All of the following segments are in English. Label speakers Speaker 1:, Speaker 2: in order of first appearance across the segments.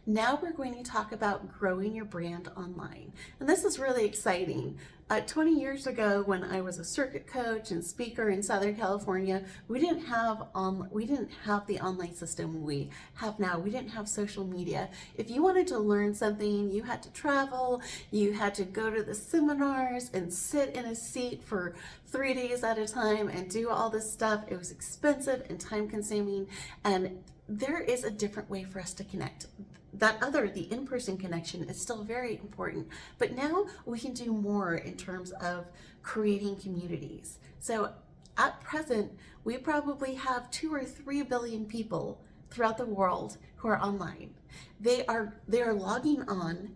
Speaker 1: Now we're going to talk about growing your brand online. And this is really exciting. 20 years ago, when I was a circuit coach and speaker in Southern California, we didn't have the online system we have now. We didn't have social media. If you wanted to learn something, you had to travel, you had to go to the seminars and sit in a seat for 3 days at a time and do all this stuff. It was expensive and time consuming, and there is a different way for us to connect. The in-person connection is still very important, but now we can do more in terms of creating communities. So at present, we probably have 2 or 3 billion people throughout the world who are online. They are logging on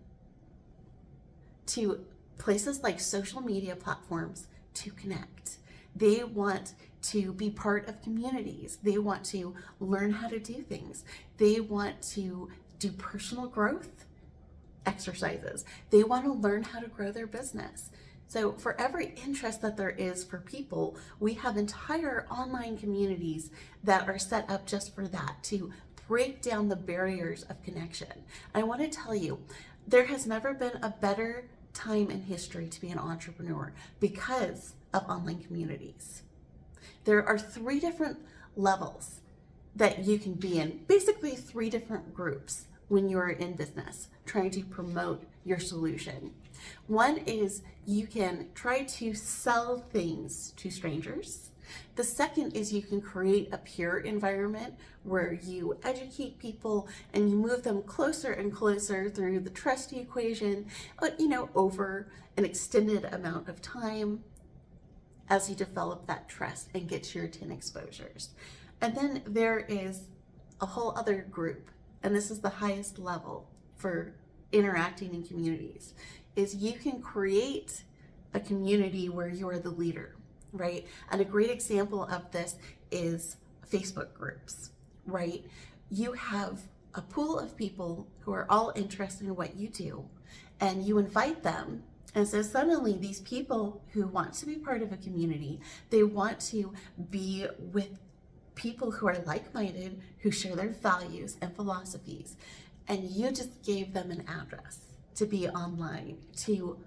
Speaker 1: to places like social media platforms to connect. They want to be part of communities. They want to learn how to do things. They want to do personal growth exercises. They want to learn how to grow their business. So for every interest that there is for people, we have entire online communities that are set up just for that, to break down the barriers of connection. I want to tell you, there has never been a better time in history to be an entrepreneur because of online communities. There are 3 different levels that you can be in, basically 3 different groups when you're in business trying to promote your solution. One is you can try to sell things to strangers. The second is you can create a peer environment where you educate people and you move them closer and closer through the trust equation, over an extended amount of time as you develop that trust and get your 10 exposures. And then there is a whole other group, and this is the highest level for interacting in communities, is you can create a community where you are the leader, right? And a great example of this is Facebook groups, right? You have a pool of people who are all interested in what you do, and you invite them. And so suddenly these people who want to be part of a community, they want to be with people who are like-minded, who share their values and philosophies. And you just gave them an address to be online, to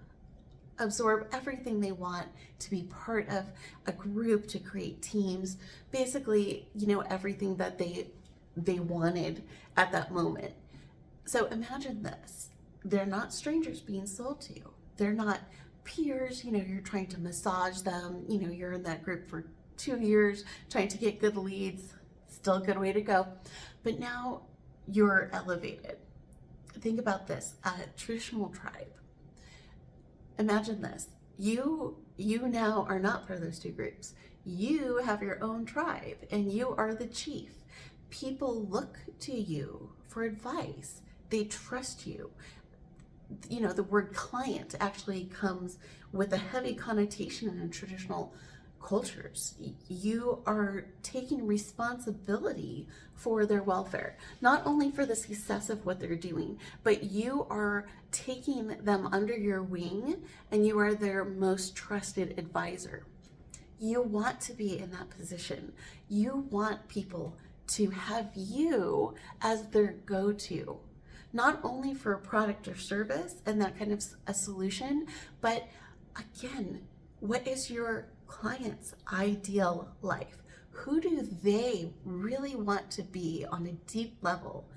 Speaker 1: absorb everything they want, to be part of a group, to create teams, basically, everything that they wanted at that moment. So imagine this. They're not strangers being sold to. They're not peers, you're trying to massage them, you're in that group for 2 years trying to get good leads, still a good way to go. But now you're elevated. Think about this, a traditional tribe. Imagine this, you now are not part of those 2 groups. You have your own tribe and you are the chief. People look to you for advice. They trust you. The word client actually comes with a heavy connotation in traditional cultures. You are taking responsibility for their welfare, not only for the success of what they're doing, but you are taking them under your wing and you are their most trusted advisor. You want to be in that position. You want people to have you as their go-to, not only for a product or service and that kind of a solution, but again, what is your client's ideal life? Who do they really want to be on a deep level?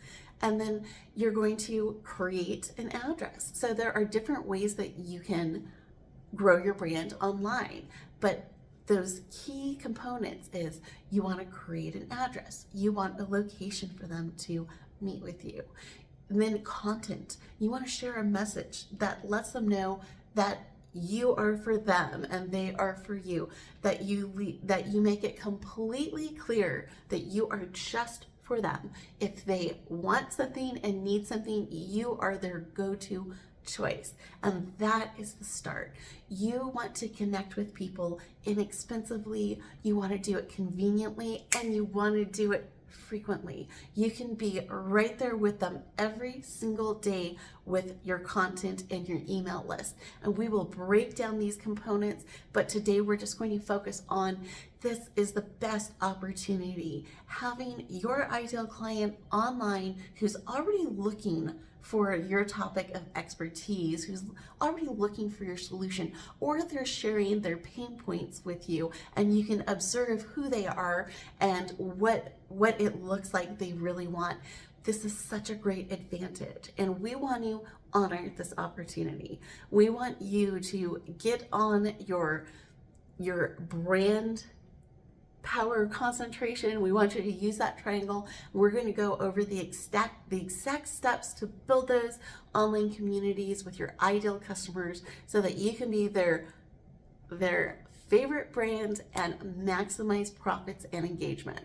Speaker 1: And then you're going to create an address. So there are different ways that you can grow your brand online, but those key components is you want to create an address. You want a location for them to meet with you. And then content. You want to share a message that lets them know that you are for them and they are for you, that you make it completely clear that you are just for them. If they want something and need something, you are their go-to choice. And that is the start. You want to connect with people inexpensively, you want to do it conveniently, and you want to do it frequently. You can be right there with them every single day with your content and your email list. And we will break down these components, but today we're just going to focus on this is the best opportunity. Having your ideal client online who's already looking for your topic of expertise, who's already looking for your solution, or they're sharing their pain points with you, and you can observe who they are and what it looks like they really want. This is such a great advantage, and we want to honor this opportunity. We want you to get on your brand power concentration. We want you to use that triangle. We're going to go over the exact steps to build those online communities with your ideal customers so that you can be their favorite brand and maximize profits and engagement.